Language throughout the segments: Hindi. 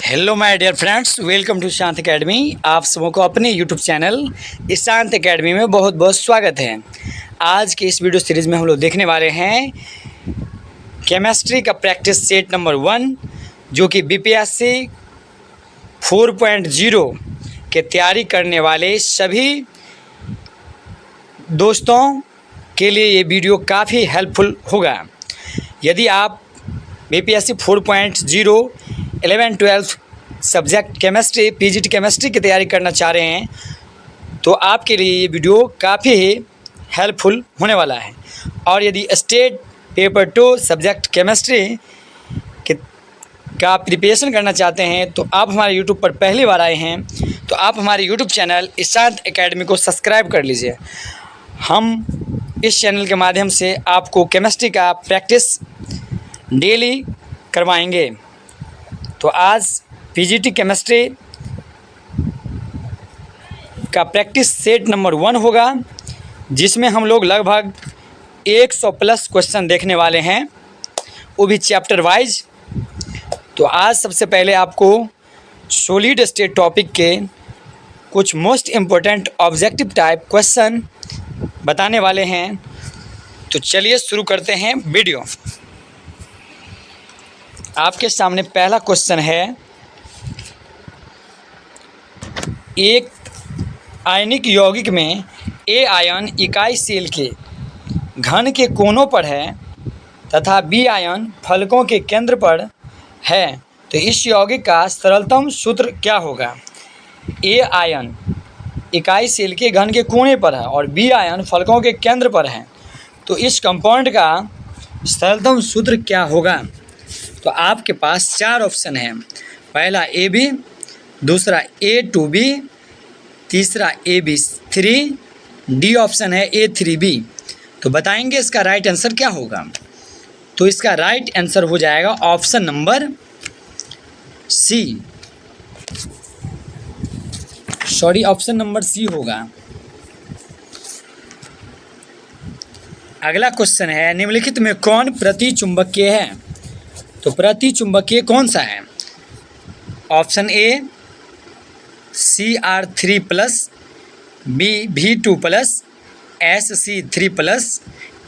Hello my dear friends, welcome to Ishant academy. आप सबों को अपने यूट्यूब चैनल ईशांत एकेडमी में बहुत बहुत स्वागत है। आज के इस वीडियो सीरीज़ में हम लोग देखने वाले हैं केमिस्ट्री का प्रैक्टिस सेट नंबर 1, जो कि बीपीएससी 4.0 के तैयारी करने वाले सभी दोस्तों के लिए ये वीडियो काफ़ी हेल्पफुल होगा। यदि आप BPSC 4.0 11-12 subject chemistry PGT chemistry की तैयारी करना चाह रहे हैं तो आपके लिए ये वीडियो काफ़ी हेल्पफुल होने वाला है। और यदि स्टेट पेपर 2 सब्जेक्ट केमिस्ट्री का प्रिपरेशन करना चाहते हैं तो आप हमारे यूट्यूब पर पहली बार आए हैं तो आप हमारे यूट्यूब चैनल ईशांत एकेडमी को सब्सक्राइब कर लीजिए। हम इस चैनल के माध्यम से आपको केमिस्ट्री का प्रैक्टिस डेली करवाएंगे। तो आज पीजीटी केमिस्ट्री का प्रैक्टिस सेट नंबर 1 होगा, जिसमें हम लोग लगभग 100 प्लस क्वेश्चन देखने वाले हैं, वो भी चैप्टर वाइज। तो आज सबसे पहले आपको सॉलिड स्टेट टॉपिक के कुछ most important objective type question बताने वाले हैं। तो चलिए शुरू करते हैं वीडियो। आपके सामने पहला क्वेश्चन है, एक आयनिक यौगिक में ए आयन इकाई सेल के घन के कोनों पर है तथा बी आयन फलकों के केंद्र पर है, तो इस यौगिक का सरलतम सूत्र क्या होगा? ए आयन इकाई सेल के घन के कोने पर है और बी आयन फलकों के केंद्र पर है, तो इस कंपाउंड का सरलतम सूत्र क्या होगा? तो आपके पास 4 ऑप्शन हैं। पहला ए बी, दूसरा A2B, तीसरा AB3, डी ऑप्शन है A3B। तो बताएंगे इसका राइट आंसर क्या होगा? तो इसका राइट आंसर हो जाएगा option number C, option number C होगा। अगला क्वेश्चन है, निम्नलिखित में कौन प्रतिचुंबकीय है? तो प्रतिचुंबकीय कौन सा है? Option A Cr3+, B V2+, Sc3+,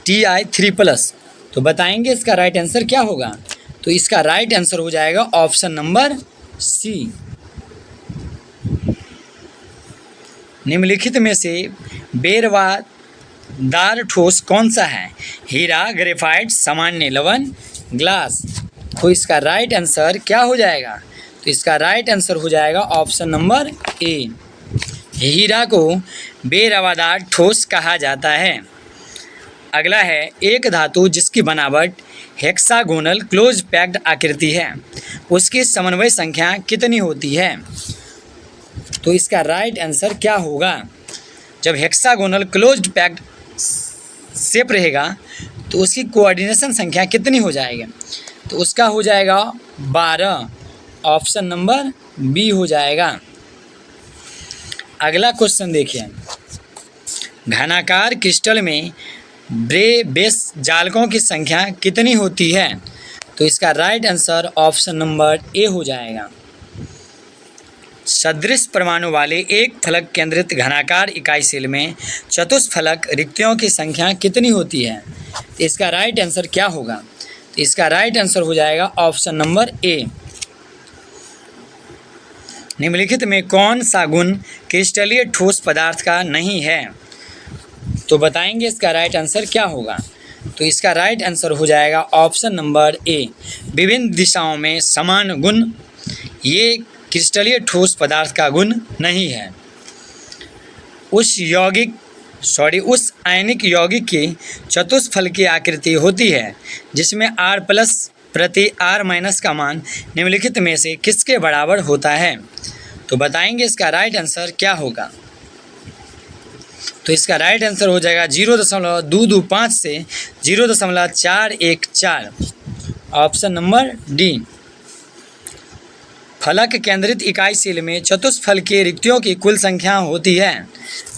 Ti3+। तो बताएंगे इसका राइट आंसर क्या होगा? तो इसका राइट आंसर हो जाएगा ऑप्शन नंबर सी। निम्नलिखित में से बेरवादार ठोस कौन सा है? हीरा, ग्रेफाइट, सामान्य लवण, ग्लास। तो इसका राइट आंसर क्या हो जाएगा? तो इसका राइट आंसर हो जाएगा ऑप्शन नंबर ए। हीरा को बेरवादार ठोस कहा जाता है। अगला है, एक धातु जिसकी बनावट हेक्सागोनल क्लोज पैक्ड आकृति है, उसकी समन्वय संख्या कितनी होती है? तो इसका राइट आंसर क्या होगा? जब हेक्सागोनल क्लोज्ड पैक्ड शेप रहेगा तो उसकी कोऑर्डिनेशन संख्या कितनी हो जाएगी? तो उसका हो जाएगा 12, ऑप्शन नंबर बी हो जाएगा। अगला क्वेश्चन देखिए, घनाकार क्रिस्टल में बेस जालकों की संख्या कितनी होती है? तो इसका right answer option number A हो जाएगा। सदृश परमाणु वाले एक फलक केंद्रित घनाकार इकाई सेल में चतुष्फलक रिक्तियों की संख्या कितनी होती है? तो इसका राइट आंसर क्या होगा? तो इसका राइट आंसर हो जाएगा ऑप्शन नंबर ए। निम्नलिखित में कौन सा गुण क्रिस्टलीय ठोस पदार्थ का नहीं है? तो बताएंगे इसका राइट आंसर क्या होगा? तो इसका राइट आंसर हो जाएगा ऑप्शन नंबर ए, विभिन्न दिशाओं में समान गुण। ये क्रिस्टलीय ठोस पदार्थ का गुण नहीं है। उस आयनिक यौगिक की चतुष्फलकीय आकृति होती है जिसमें R+ प्रति R- का मान निम्नलिखित में से किसके बराबर होता है? तो बताएंगे इसका राइट आंसर क्या होगा? तो इसका राइट आंसर हो जाएगा 0.225 से 0.414, ऑप्शन नंबर डी। फलक केंद्रित इकाई सेल में चतुष्फलकीय रिक्तियों की कुल संख्या होती है,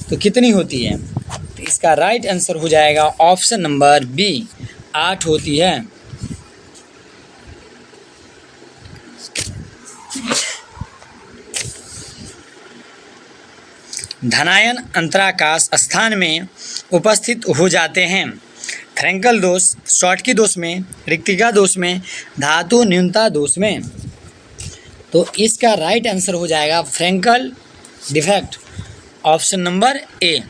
तो कितनी होती है? तो इसका राइट आंसर हो जाएगा ऑप्शन नंबर बी, 8 होती है। धनायन अंतराकाश स्थान में उपस्थित हो जाते हैं। फ्रैंकल दोष, शॉटकी दोष में, रिक्तिका दोष में, धातु न्यूनता दोष में। तो इसका राइट आंसर हो जाएगा Frenkel defect, option number A.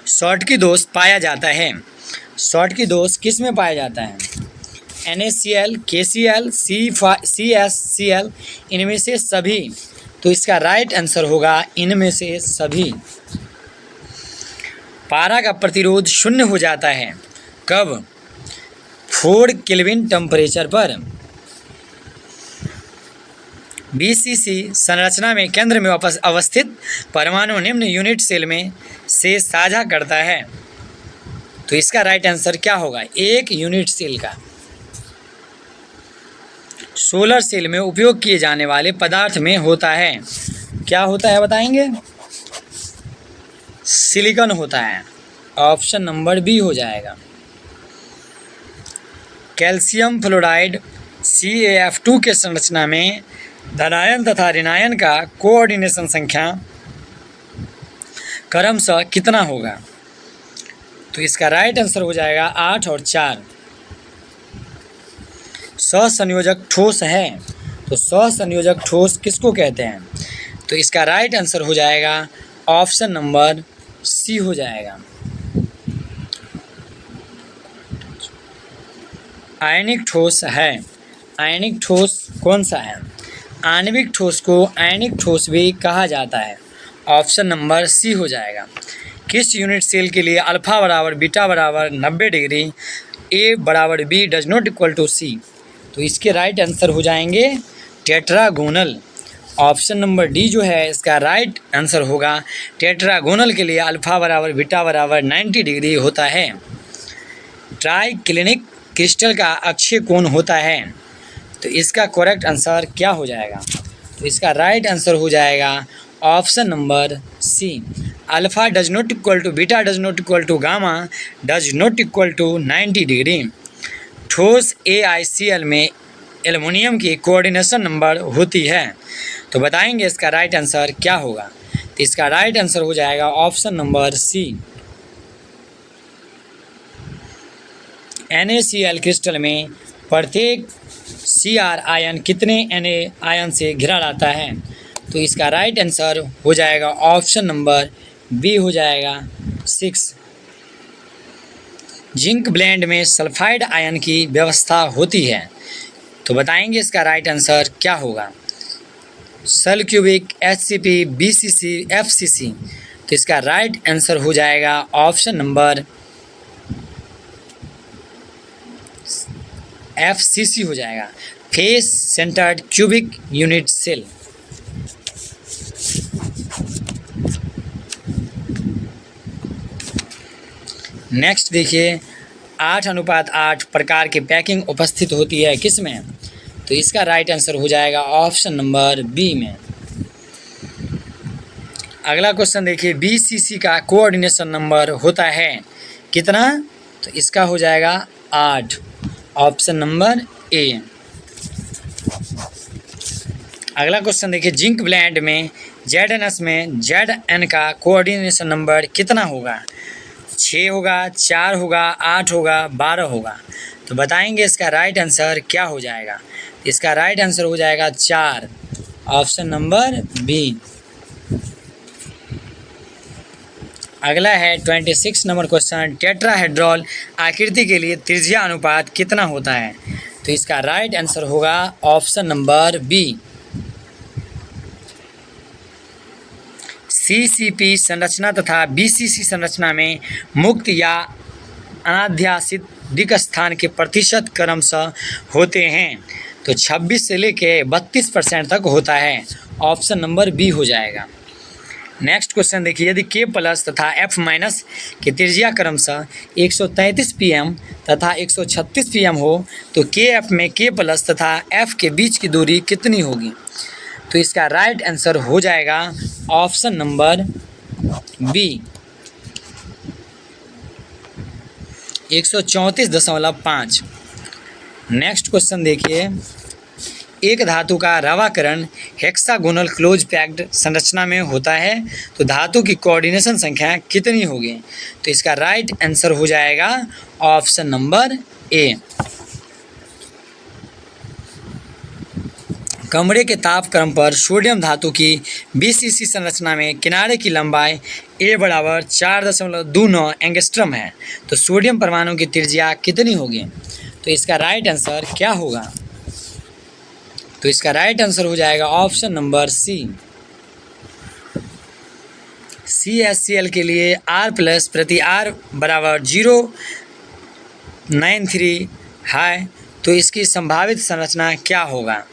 Schottky दोष पाया जाता है। शॉटकी दोष किस में पाया जाता है? NaCl, KCl, CsCl, इनमें से सभी। तो इसका राइट आंसर होगा इनमें से सभी। पारा का प्रतिरोध शून्य हो जाता है कब? 4 केल्विन टेम्परेचर पर। BCC संरचना में केंद्र में अवस्थित परमाणु निम्न यूनिट सेल में से साझा करता है। तो इसका राइट आंसर क्या होगा? एक यूनिट सेल का। सोलर सेल में उपयोग किए जाने वाले पदार्थ में होता है, क्या होता है बताएंगे? सिलिकॉन होता है, ऑप्शन नंबर बी हो जाएगा। कैल्शियम फ्लोराइड CaF2 के संरचना में धनायन तथा ऋणायन का कोऑर्डिनेशन संख्या क्रमशः कितना होगा? तो इसका राइट आंसर हो जाएगा 8 और 4। सहसंयोजक ठोस है, तो सहसंयोजक ठोस किसको कहते हैं? तो इसका राइट आंसर हो जाएगा ऑप्शन नंबर सी हो जाएगा। आयनिक ठोस है। आयनिक ठोस कौन सा है? आणविक ठोस को आयनिक ठोस भी कहा जाता है, ऑप्शन नंबर सी हो जाएगा। किस यूनिट सेल के लिए अल्फा बराबर बीटा बराबर 90 डिग्री, ए बराबर B does not equal to C? तो इसके राइट आंसर हो जाएंगे टेट्रागोनल, ऑप्शन नंबर डी जो है इसका राइट आंसर होगा। टेट्रागोनल के लिए अल्फा बराबर बीटा बराबर 90 डिग्री होता है। ट्राइक्लिनिक क्रिस्टल का अक्षीय कोण होता है, तो इसका करेक्ट आंसर क्या हो जाएगा? तो इसका राइट आंसर हो जाएगा option number C. Alpha does not equal to beta does not equal to gamma does not equal to 90 degree. ठोस AiCl में एल्युमिनियम की कोऑर्डिनेशन नंबर होती है, तो बताएंगे इसका राइट आंसर क्या होगा? तो इसका राइट आंसर हो जाएगा option number C. NaCl crystal में प्रत्येक Cr आयन कितने Na आयन से घिरा रहता है? तो इसका राइट आंसर हो जाएगा ऑप्शन नंबर बी हो जाएगा 6। जिंक ब्लेंड में सल्फाइड आयन की व्यवस्था होती है, तो बताएंगे इसका राइट आंसर क्या होगा? सल्क्यूबिक, HCP, BCC, FCC। तो इसका राइट आंसर हो जाएगा ऑप्शन नंबर FCC हो जाएगा, face centred cubic unit cell. Next देखिए 8:8 प्रकार की पैकिंग उपस्थित होती है किस में? तो इसका राइट आंसर हो जाएगा ऑप्शन नंबर बी में। अगला क्वेश्चन देखिए BCC का कोऑर्डिनेशन नंबर होता है कितना? तो इसका हो जाएगा 8, ऑप्शन नंबर ए। अगला क्वेश्चन देखिए जिंक ब्लेंड में ZnS में Zn का कोऑर्डिनेशन नंबर कितना होगा? 6 होगा, 4 होगा, 8 होगा, 12 होगा। तो बताएंगे इसका राइट आंसर क्या हो जाएगा? इसका राइट आंसर हो जाएगा 4, ऑप्शन नंबर बी। अगला है 26 नंबर क्वेश्चन टेट्राहेड्रल आकृति के लिए त्रिज्या अनुपात कितना होता है? तो इसका राइट आंसर होगा ऑप्शन नंबर बी। CCP संरचना तथा BCC संरचना में मुक्त या अनाध्यासित दिक् स्थान के प्रतिशत क्रमशः होते हैं, तो 26 से लेके 32% तक होता है, ऑप्शन नंबर बी हो जाएगा। नेक्स्ट क्वेश्चन देखिए यदि K प्लस तथा F माइनस की त्रिज्या क्रमशः 133 pm तथा 136 pm हो तो KF में K प्लस तथा F के बीच की दूरी कितनी होगी? तो इसका राइट आंसर हो जाएगा option number B 134.5। Next question देखिए एक धातु का रवाकरण हेक्सागोनल क्लोज पैक्ड संरचना में होता है तो धातु की कोऑर्डिनेशन संख्या कितनी होगी? तो इसका राइट आंसर हो जाएगा ऑप्शन नंबर ए। कमरे के तापक्रम पर सोडियम धातु की BCC संरचना में किनारे की लंबाई A बराबर 4.29 एंगस्ट्रम है तो सोडियम परमाणु की त्रिज्या कितनी होगी? तो इसका राइट आंसर क्या होगा? तो इसका राइट आंसर हो जाएगा ऑप्शन नंबर सी। CaCl के लिए R प्लस प्रति R बराबर 093 है तो इसकी संभावित संरचना क्या होगा?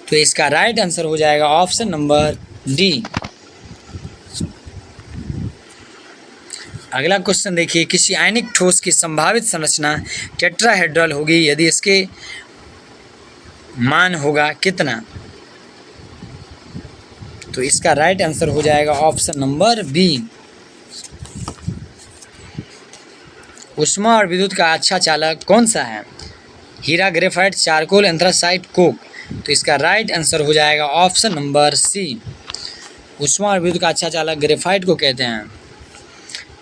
तो इसका राइट आंसर हो जाएगा ऑप्शन नंबर डी। अगला क्वेश्चन देखिए, किसी आयनिक ठोस की संभावित संरचना टेट्राहेड्रल होगी यदि इसके मान होगा कितना? तो इसका राइट आंसर हो जाएगा ऑप्शन नंबर बी। ऊष्मा और विद्युत का अच्छा चालक कौन सा है? हीरा, ग्रेफाइट, चारकोल, एंथ्रासाइट, कोक। तो इसका राइट आंसर हो जाएगा ऑप्शन नंबर सी। ऊष्मा और विद्युत का अच्छा चालक ग्रेफाइट को कहते हैं।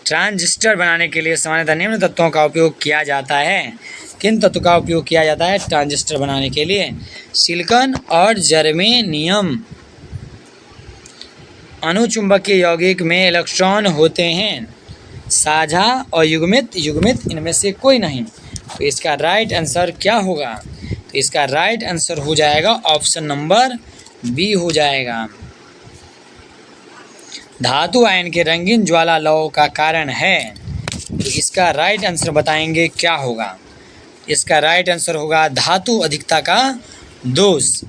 ट्रांजिस्टर बनाने के लिए सामान्यतः निम्न तत्वों का उपयोग किया जाता है। किन तत्व का उपयोग किया जाता है ट्रांजिस्टर बनाने के लिए? सिलिकॉन और जर्मेनियम। अनुचुंबकीय यौगिक में इलेक्ट्रॉन होते हैं साझा और युग्मित इनमें से कोई नहीं। तो इसका राइट आंसर क्या होगा? तो इसका राइट आंसर हो जाएगा ऑप्शन नंबर बी हो जाएगा। धातु आयन के रंगीन ज्वाला लौ का कारण है तो इसका राइट आंसर बताएंगे क्या होगा? इसका राइट आंसर होगा धातु अधिकता का दोष।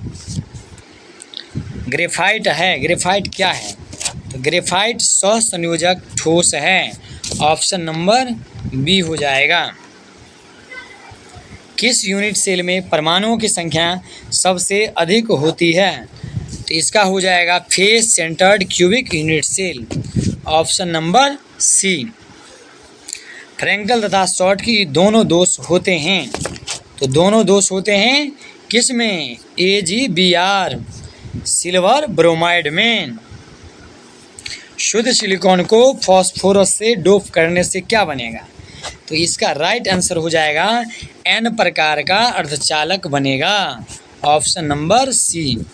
ग्रेफाइट है। ग्रेफाइट क्या है? तो ग्रेफाइट सहसंयोजक ठोस है। ऑप्शन नंबर बी हो जाएगा। किस यूनिट सेल में परमाणुओं की संख्या सबसे अधिक होती है? तो इसका हो जाएगा face centred cubic unit cell. Option number C. Frenkel तथा शॉर्ट की दोनों दोष होते हैं तो दोनों दोष होते हैं किस में? AgBr सिल्वर ब्रोमाइड में। शुद्ध सिलिकॉन को फास्फोरस से डोप करने से क्या बनेगा? तो इसका राइट आंसर हो जाएगा N प्रकार का अर्धचालक बनेगा। Option number C.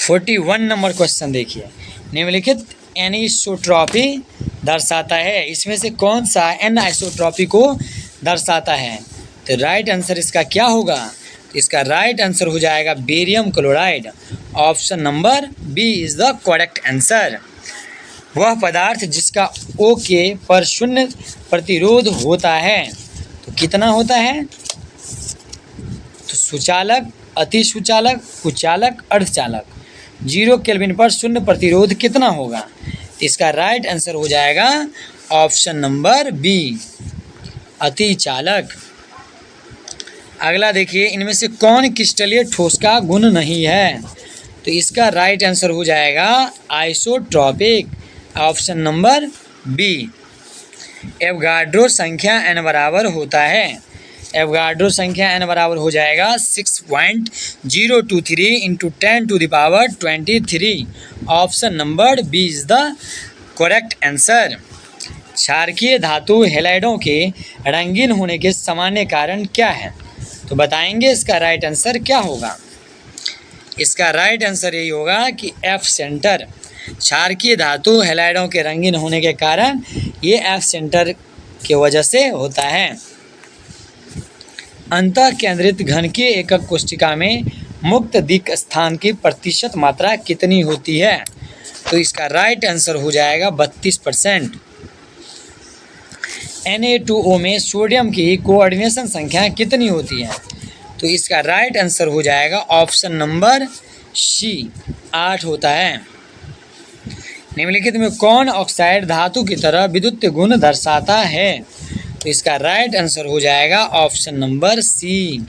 41 number question देखिए, निम्नलिखित एनिसोट्रॉपी दर्शाता है, इसमें से कौन सा एनिसोट्रॉपी को दर्शाता है? तो राइट आंसर इसका क्या होगा? तो इसका राइट आंसर हो जाएगा barium chloride. Option number B is the correct answer. वह पदार्थ जिसका ओके पर शून्य प्रतिरोध होता है तो कितना होता है? तो सुचालक, अतिसुचालक, कुचालक, अर्धचालक। 0 केल्विन पर शून्य प्रतिरोध कितना होगा? तो इसका राइट आंसर हो जाएगा ऑप्शन नंबर बी, अतिचालक। अगला देखिए, इनमें से कौन क्रिस्टलीय ठोस का गुण नहीं है? तो इसका राइट आंसर हो जाएगा isotropic. Option number B. Avogadro संख्या n बराबर होता है। एवोगाड्रो संख्या n बराबर हो जाएगा 6.023 into 10⁻23। Option number B is the correct answer. क्षारकीय धातु हैलाइडों के रंगीन होने के सामान्य कारण क्या है? तो बताएंगे इसका राइट आंसर क्या होगा? इसका राइट आंसर यही होगा कि F सेंटर। क्षारकीय धातु हैलाइडों के रंगीन होने के कारण ये F सेंटर की वजह से होता है। अंतः केंद्रित घनकीय एकक कोशिका में मुक्त दिक् स्थान की प्रतिशत मात्रा कितनी होती है? तो इसका राइट आंसर हो जाएगा 32%। Na2O में सोडियम की कोऑर्डिनेशन संख्या कितनी होती है? तो इसका राइट आंसर हो जाएगा ऑप्शन नंबर सी, 8 होता है। निम्नलिखित में कौन ऑक्साइड धातु की तरह विद्युत गुण दर्शाता है? तो इसका राइट आंसर हो जाएगा ऑप्शन नंबर सी।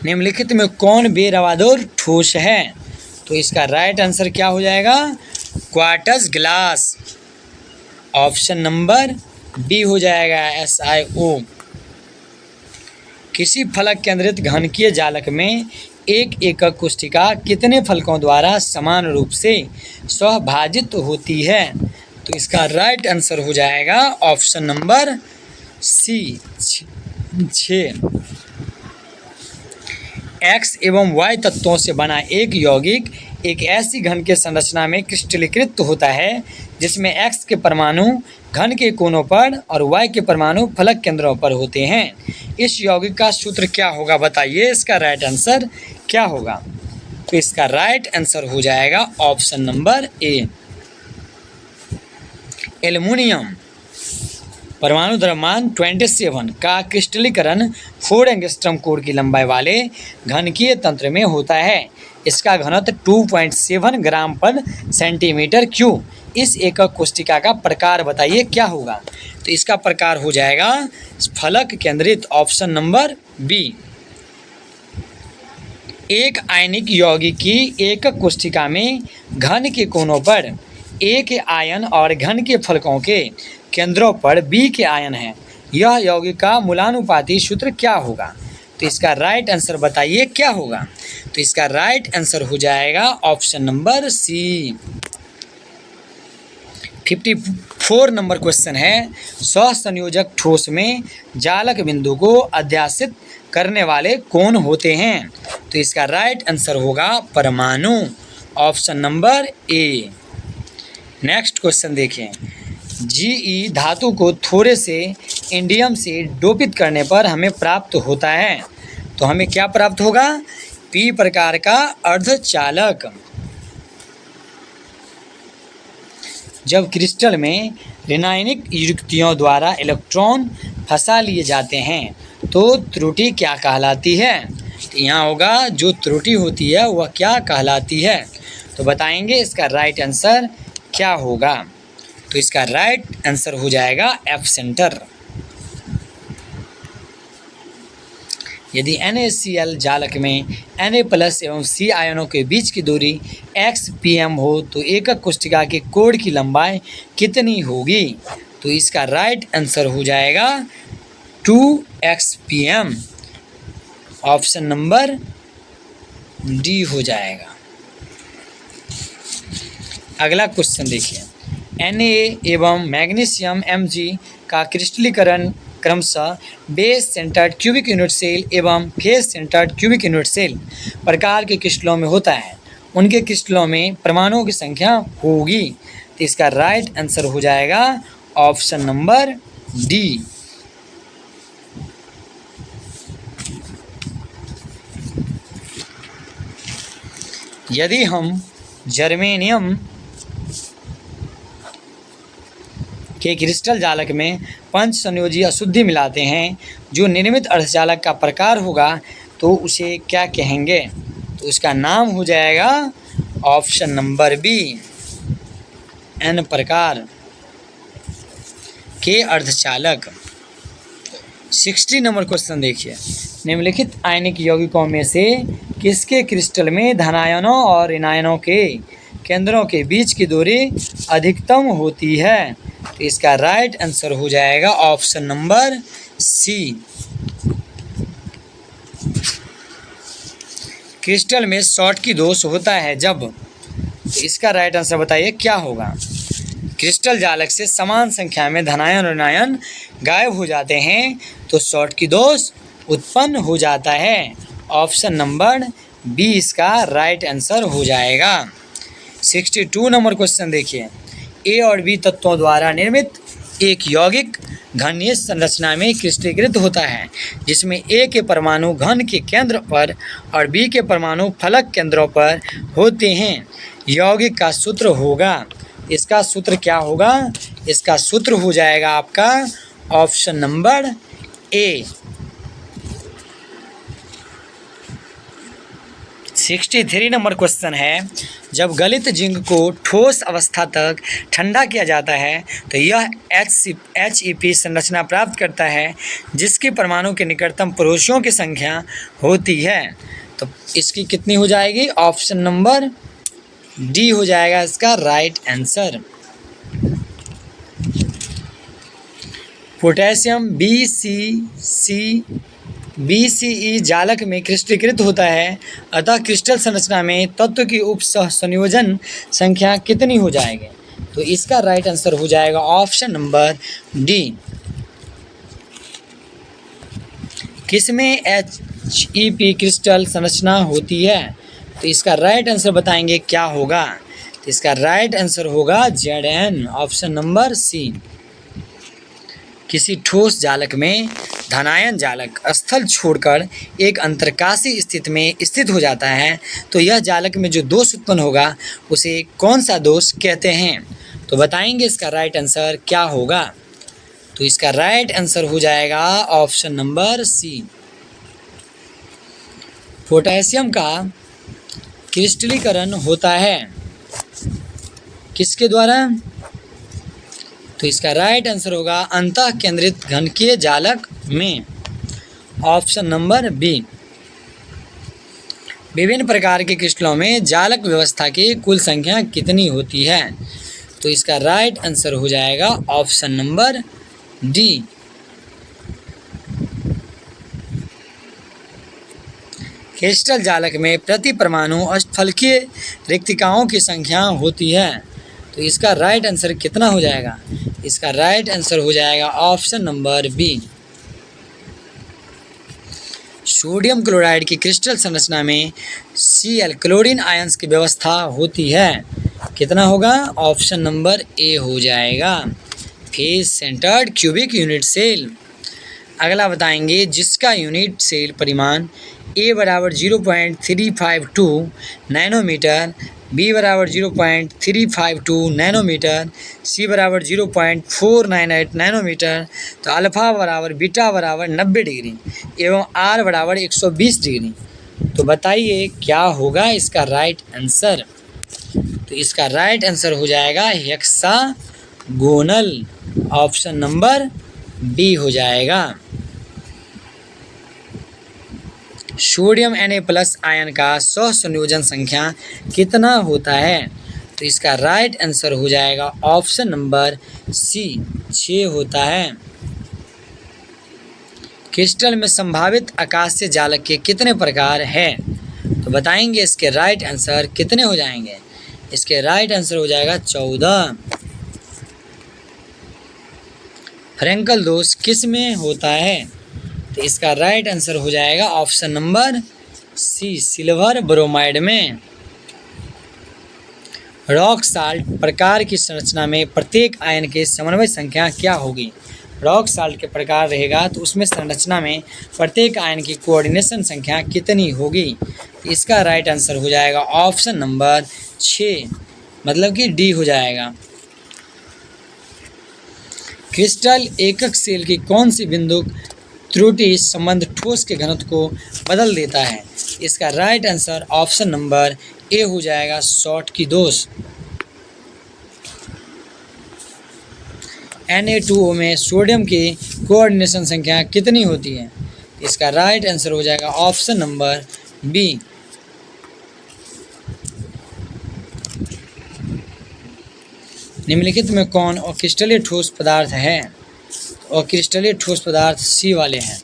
निम्नलिखित में कौन बेरवादोर ठोस है? तो इसका राइट आंसर क्या हो जाएगा? Quartz glass. Option number B हो जाएगा SiO। किसी फलक केंद्रित घनकीय जालक में एक एकक कोशिका कितने फलकों द्वारा समान रूप से स्वभाजित होती है? तो इसका राइट आंसर हो जाएगा ऑप्शन नंबर सी 6। एक्स एवं वाई तत्वों से बना एक यौगिक एक ऐसी घन के संरचना में क्रिस्टलीकृत होता है जिसमें एक्स के परमाणु घन के कोनों पर और वाई के परमाणु फलक केंद्रों पर होते हैं। इस यौगिक का सूत्र क्या होगा बताइए, इसका राइट आंसर क्या होगा? तो इसका राइट आंसर हो जाएगा ऑप्शन नंबर ए एल्युमिनियम। परमाणु द्रव्यमान 27 का क्रिस्टलीकरण 4 एंगस्ट्रॉम कोण की लंबाई वाले घनकीय तंत्र में होता है। इसका घनत्व 2.7 ग्राम पर सेंटीमीटर क्यूब। इस एकक कोशिका का प्रकार बताइए क्या होगा? तो इसका प्रकार हो जाएगा फलक केंद्रित, ऑप्शन नंबर बी। एक आयनिक यौगिक की एकक कोशिका में घन के कोनों पर ए के आयन और घन के फलकों के केंद्रों पर बी के आयन हैं। यह यौगिक का मूलानुपाती सूत्र क्या होगा? तो इसका राइट आंसर बताइए क्या होगा? तो इसका राइट आंसर हो जाएगा option number C. 54 number question है, सहसंयोजक ठोस में जालक बिंदु को अध्यासित करने वाले कौन होते हैं? तो इसका राइट आंसर होगा परमाणु, ऑप्शन नंबर ए। नेक्स्ट क्वेश्चन देखें, जी धातु को थोड़े से इंडियम से डोपित करने पर हमें प्राप्त होता है। तो हमें क्या प्राप्त होगा? पी प्रकार का अर्धचालक। जब क्रिस्टल में ऋणायनिक युक्तियों द्वारा इलेक्ट्रॉन फंसा लिए जाते हैं तो त्रुटि क्या कहलाती है? तो यहाँ होगा जो त्रुटि होती है वह क्या कहलाती है? तो बताएंगे इसका राइट आंसर क्या होगा? तो इसका राइट आंसर हो जाएगा एफ सेंटर। यदि NaCl जालक में Na+ एवं C आयनों के बीच की दूरी xpm हो तो एकक कोशिका के कोण की लंबाई कितनी होगी? तो इसका राइट आंसर हो जाएगा 2xpm, ऑप्शन नंबर डी हो जाएगा। अगला क्वेश्चन देखिए, Na एवं मैग्नीशियम Mg का क्रिस्टलीकरण क्रमशः base centred cubic unit cell एवं face centred cubic unit cell प्रकार के क्रिस्टलों में होता है। उनके क्रिस्टलों में परमाणुओं की संख्या होगी। तो इसका राइट आंसर हो जाएगा ऑप्शन नंबर डी। यदि हम जर्मेनियम के क्रिस्टल जालक में पंच संयोजी अशुद्धि मिलाते हैं जो निर्मित अर्धचालक का प्रकार होगा तो उसे क्या कहेंगे? तो उसका नाम हो जाएगा ऑप्शन नंबर बी एन प्रकार के अर्धचालक। 60 नंबर क्वेश्चन देखिए, निम्नलिखित आयनिक यौगिकों में से किसके क्रिस्टल में धनायनों और ऋणायनों के केंद्रों के बीच की दूरी अधिकतम होती है? तो इसका राइट आंसर हो जाएगा ऑप्शन नंबर सी। क्रिस्टल में शॉर्टकी दोष होता है जब, तो इसका राइट आंसर बताइए क्या होगा? क्रिस्टल जालक से समान संख्या में धनायन और ऋणायन गायब हो जाते हैं तो शॉर्टकी दोष उत्पन्न हो जाता है। ऑप्शन नंबर बी इसका राइट आंसर हो जाएगा। 62 नंबर क्वेश्चन देखिए, ए और बी तत्वों द्वारा निर्मित एक यौगिक घनीय संरचना में क्रिस्टलीकृत होता है जिसमें ए के परमाणु घन के केंद्र पर और बी के परमाणु फलक केंद्रों पर होते हैं। यौगिक का सूत्र होगा, इसका सूत्र क्या होगा? इसका सूत्र हो जाएगा आपका ऑप्शन नंबर ए। 63 नंबर क्वेश्चन है, जब गलित जिंक को ठोस अवस्था तक ठंडा किया जाता है तो यह HEP संरचना प्राप्त करता है जिसके परमाणु के निकटतम पड़ोसियों की संख्या होती है। तो इसकी कितनी हो जाएगी? ऑप्शन नंबर डी हो जाएगा इसका राइट आंसर। पोटेशियम BCE जालक में क्रिस्टलीकृत होता है, अतः क्रिस्टल संरचना में तत्व की उप संयोजन संख्या कितनी हो जाएगी? तो इसका राइट आंसर हो जाएगा ऑप्शन नंबर डी। किसमें HEP क्रिस्टल संरचना होती है? तो इसका राइट आंसर बताएंगे क्या होगा। तो इसका राइट आंसर होगा ZN, ऑप्शन नंबर सी। किसी ठोस जालक में धनायन जालक स्थल छोड़कर एक अंतरकाशीय स्थिति में स्थित हो जाता है, तो यह जालक में जो दोष उत्पन्न होगा उसे कौन सा दोष कहते हैं? तो बताएंगे इसका राइट आंसर क्या होगा। तो इसका राइट आंसर हो जाएगा ऑप्शन नंबर सी। पोटेशियम का क्रिस्टलीकरण होता है किसके द्वारा? तो इसका राइट आंसर होगा अंतः केंद्रित घनकीय जालक में, ऑप्शन नंबर बी। विभिन्न प्रकार के क्रिस्टलों में जालक व्यवस्था की कुल संख्या कितनी होती है? तो इसका राइट आंसर हो जाएगा ऑप्शन नंबर डी। क्रिस्टल जालक में प्रति परमाणु अष्टफलकीय रिक्तिकाओं की संख्या होती है, तो इसका राइट आंसर कितना हो जाएगा? इसका राइट आंसर हो जाएगा option number B. Sodium chloride की क्रिस्टल संरचना में Cl क्लोरीन आयंस की व्यवस्था होती है, कितना होगा? ऑप्शन नंबर ए हो जाएगा, face centred cubic unit cell. अगला बताएंगे जिसका यूनिट सेल परिमाण A बराबर 0.352 नैनोमीटर, B बराबर 0.352 नैनोमीटर, C बराबर 0.498 नैनोमीटर, तो अल्फ़ा बराबर बीटा बराबर 90 डिग्री एवं R बराबर 120 डिग्री। तो बताइए क्या होगा इसका राइट आंसर? तो इसका राइट आंसर हो जाएगा हेक्सागोनल, ऑप्शन नंबर डी हो जाएगा। सोडियम Na+ आयन का सहसंयोजन संख्या कितना होता है? तो इसका राइट आंसर हो जाएगा ऑप्शन नंबर सी, 6 होता है। क्रिस्टल में संभावित आकाशीय जालक के कितने प्रकार हैं? तो बताएंगे इसके राइट आंसर कितने हो जाएंगे? इसके राइट आंसर हो जाएगा 14। फ्रैंकल दोष किस में होता है? तो इसका राइट आंसर हो जाएगा option number C, silver bromide में। रॉक साल्ट प्रकार की संरचना में प्रत्येक आयन के समन्वय संख्या क्या होगी? रॉक साल्ट के प्रकार रहेगा तो उसमें संरचना में प्रत्येक आयन की कोऑर्डिनेशन संख्या कितनी होगी? इसका राइट आंसर हो जाएगा ऑप्शन नंबर 6, मतलब कि डी हो जाएगा। क्रिस्टल एकक सेल की कौन सी बिंदु त्रुटि संबंध ठोस के घनत्व को बदल देता है? इसका right answer option number A हो जाएगा, शॉटकी दोष। Na2O में सोडियम की कोऑर्डिनेशन संख्या कितनी होती है? इसका राइट आंसर हो जाएगा ऑप्शन नंबर बी। निम्नलिखित में कौन अक्रिस्टलीय ठोस पदार्थ है? अक्रिस्टलीय ठोस पदार्थ सी वाले हैं,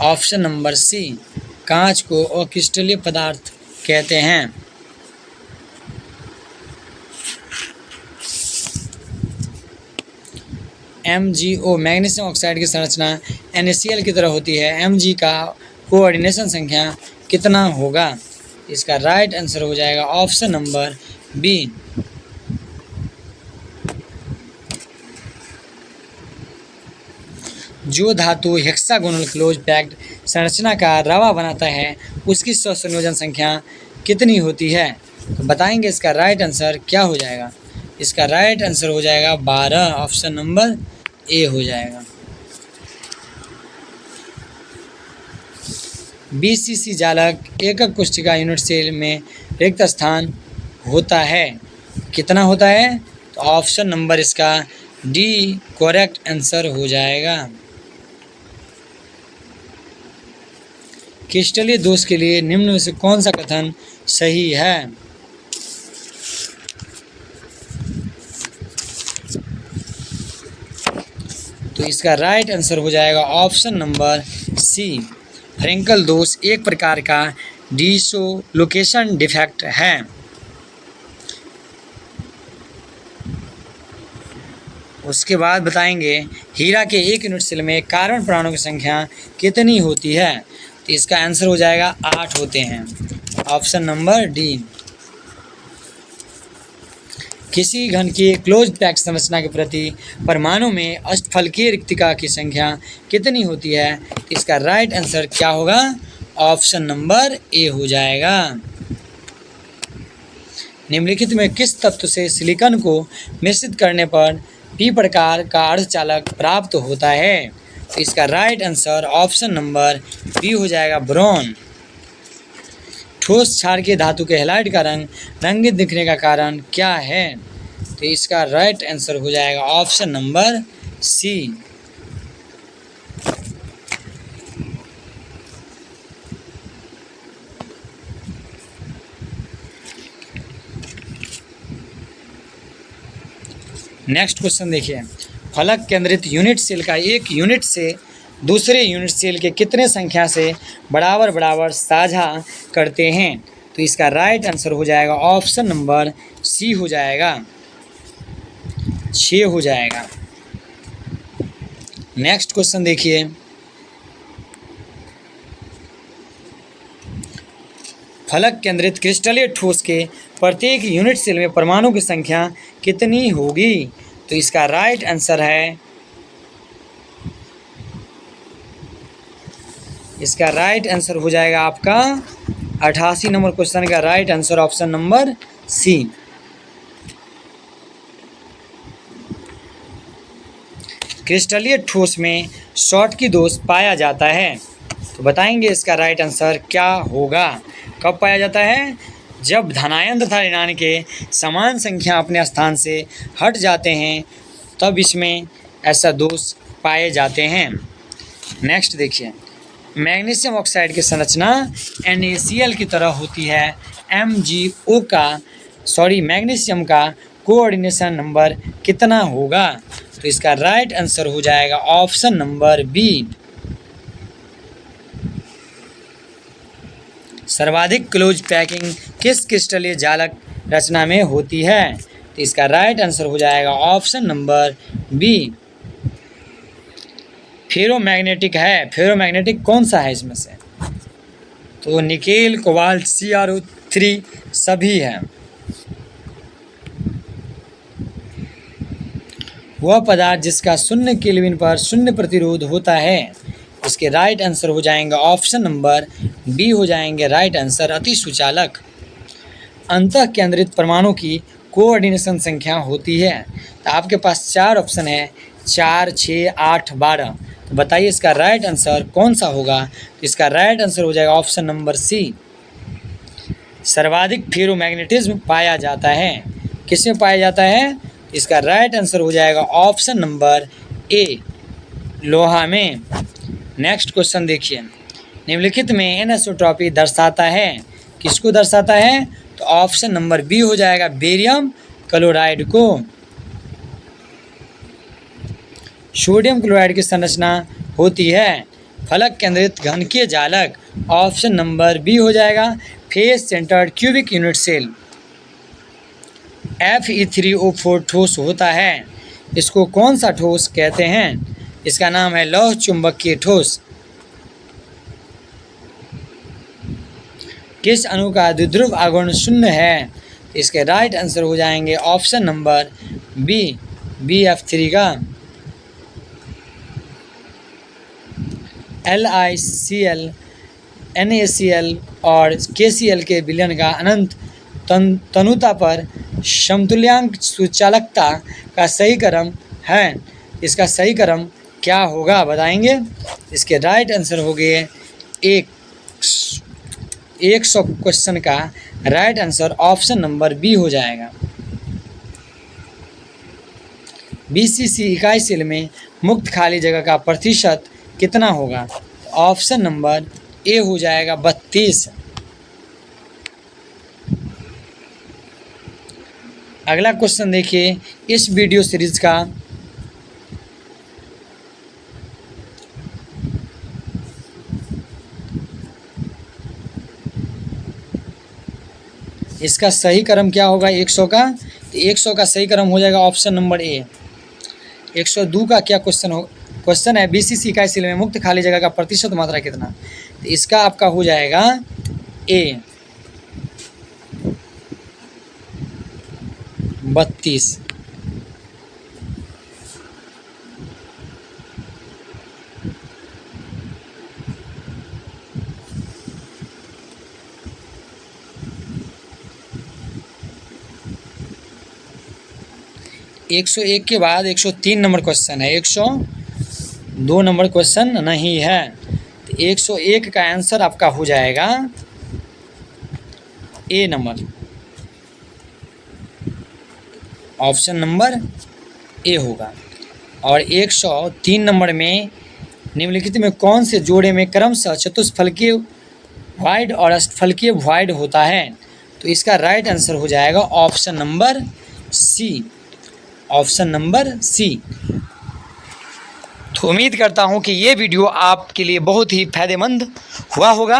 ऑप्शन नंबर सी। कांच को अक्रिस्टलीय पदार्थ कहते हैं। MgO मैग्नीशियम ऑक्साइड की संरचना NaCl की तरह होती है। Mg का कोऑर्डिनेशन संख्या कितना होगा? इसका राइट आंसर हो जाएगा ऑप्शन नंबर बी। जो धातु हेक्सागोनल क्लोज पैक्ड संरचना का रवा बनाता है उसकी सहसंयोजन संख्या कितनी होती है? तो बताएंगे इसका राइट आंसर क्या हो जाएगा? इसका राइट आंसर हो जाएगा 12, ऑप्शन नंबर ए हो जाएगा। BCC जालक एकक कोशिका यूनिट सेल में रिक्त स्थान होता है, कितना होता है? तो ऑप्शन नंबर इसका डी करेक्ट आंसर हो जाएगा। क्रिस्टलीय दोष के लिए निम्न में से कौन सा कथन सही है? तो इसका राइट आंसर हो जाएगा ऑप्शन नंबर सी। फ्रैंकल दोष एक प्रकार का डिसोलोकेशन डिफेक्ट है। उसके बाद बताएंगे हीरा के एक यूनिट सेल में कार्बन परमाणु की संख्या कितनी होती है। तो इसका आंसर हो जाएगा 8 होते हैं, ऑप्शन नंबर डी। किसी घन की क्लोज पैक संरचना के प्रति परमाणु में अष्टफलकीय रिक्तिका की संख्या कितनी होती है। तो इसका राइट आंसर क्या होगा, ऑप्शन नंबर ए हो जाएगा। निम्नलिखित में किस तत्व से सिलिकॉन को मिश्रित करने पर पी प्रकार का अर्धचालक प्राप्त होता है। तो इसका right answer option number B हो जाएगा, ब्रोन। ठोस क्षार के धातु के हैलाइड का रंग रंगीन दिखने का कारण क्या है। तो इसका राइट आंसर हो जाएगा option number C. Next question देखिए, फलक केंद्रित यूनिट सेल का एक यूनिट से दूसरे यूनिट सेल के कितने संख्या से बराबर बराबर साझा करते हैं। तो इसका राइट आंसर हो जाएगा ऑप्शन नंबर सी हो जाएगा, 6 हो जाएगा। नेक्स्ट क्वेश्चन देखिए, फलक केंद्रित क्रिस्टलीय ठोस के प्रत्येक यूनिट सेल में परमाणु की संख्या कितनी होगी। तो इसका राइट आंसर है, इसका राइट आंसर हो जाएगा आपका 88 नंबर क्वेश्चन का right answer option number C. क्रिस्टलीय ठोस में शॉटकी दोष पाया जाता है। तो बताएंगे इसका राइट आंसर क्या होगा। कब पाया जाता है, जब धनायन तथा ऋणायन के समान संख्या अपने स्थान से हट जाते हैं तब इसमें ऐसा दोष पाए जाते हैं। नेक्स्ट देखिए, मैग्नीशियम ऑक्साइड की संरचना NaCl की तरह होती है। मैग्नीशियम का कोऑर्डिनेशन नंबर कितना होगा। तो इसका राइट आंसर हो जाएगा ऑप्शन नंबर बी। सर्वाधिक क्लोज पैकिंग किस क्रिस्टलीय जालक रचना में होती है। तो इसका राइट आंसर हो जाएगा ऑप्शन नंबर बी, फेरोमैग्नेटिक है। फेरोमैग्नेटिक कौन सा है इसमें से, तो निकेल, कोबाल्ट, CrO3 सभी है। वह पदार्थ जिसका 0 केल्विन पर 0 प्रतिरोध होता है। इसके राइट आंसर हो जाएंगे ऑप्शन नंबर बी हो जाएंगे राइट आंसर, अति सुचालक। अंतः केंद्रित परमाणु की कोऑर्डिनेशन संख्या होती है। तो आपके पास 4 ऑप्शन है, 4, 6, 8, 12। तो बताइए इसका राइट आंसर कौन सा होगा। तो इसका राइट आंसर हो जाएगा ऑप्शन नंबर सी। सर्वाधिक फेरोमैग्नेटिज्म पाया जाता है। किसमें पाया जाता है, इसका राइट आंसर हो जाएगा ऑप्शन नंबर ए, लोहा में। नेक्स्ट क्वेश्चन देखिए, निम्नलिखित में एनिसोट्रॉपी दर्शाता है, किसको दर्शाता है। तो ऑप्शन नंबर बी हो जाएगा, बेरियम क्लोराइड को। सोडियम क्लोराइड की संरचना होती है फलक केंद्रित घनकीय जालक। ऑप्शन नंबर बी हो जाएगा, face centred cubic unit cell. Fe3O4 ठोस होता है, इसको कौन सा ठोस कहते हैं। इसका नाम है लौह चुंबकीय ठोस। किस अणु का द्विध्रुव आघूर्ण 0 है। इसके राइट आंसर हो जाएंगे ऑप्शन नंबर बी, BF3 का। LiCl, NaCl और KCl के विलयन का अनंत तनुता पर समतुल्यांक सुचालकता का सही क्रम है। इसका सही क्रम क्या होगा बताएंगे। इसके राइट आंसर हो गए 100 क्वेश्चन का right answer option number B हो जाएगा। BCC इकाई सेल में मुक्त खाली जगह का प्रतिशत कितना होगा। ऑप्शन नंबर ए हो जाएगा 32। अगला क्वेश्चन देखिए, इस वीडियो सीरीज का इसका सही क्रम क्या होगा 100 का? तो 100 का सही क्रम हो जाएगा ऑप्शन नंबर ए। 102 का क्या क्वेश्चन है, बीसीसी इकाई सील में मुक्त खाली जगह का प्रतिशत मात्रा कितना? तो इसका आपका हो जाएगा ए 32। एक सौ एक के बाद 103 नंबर क्वेश्चन है, 102 नंबर क्वेश्चन नहीं है। तो 101 का आंसर आपका हो जाएगा ए नंबर, ऑप्शन नंबर ए होगा। और 103 नंबर में निम्नलिखित में कौन से जोड़े में क्रमशः चतुष्फलकीय वाइड और अष्टफलकीय वाइड होता है? तो इसका राइट आंसर हो जाएगा option number C, option number C. तो उम्मीद करता हूं कि ये वीडियो आपके लिए बहुत ही फ़ायदेमंद हुआ होगा।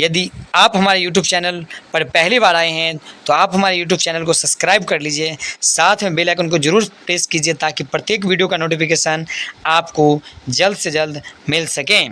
यदि आप हमारे YouTube चैनल पर पहली बार आए हैं तो आप हमारे YouTube चैनल को सब्सक्राइब कर लीजिए, साथ में बेल आइकन को ज़रूर प्रेस कीजिए ताकि प्रत्येक वीडियो का नोटिफिकेशन आपको जल्द से जल्द मिल सके।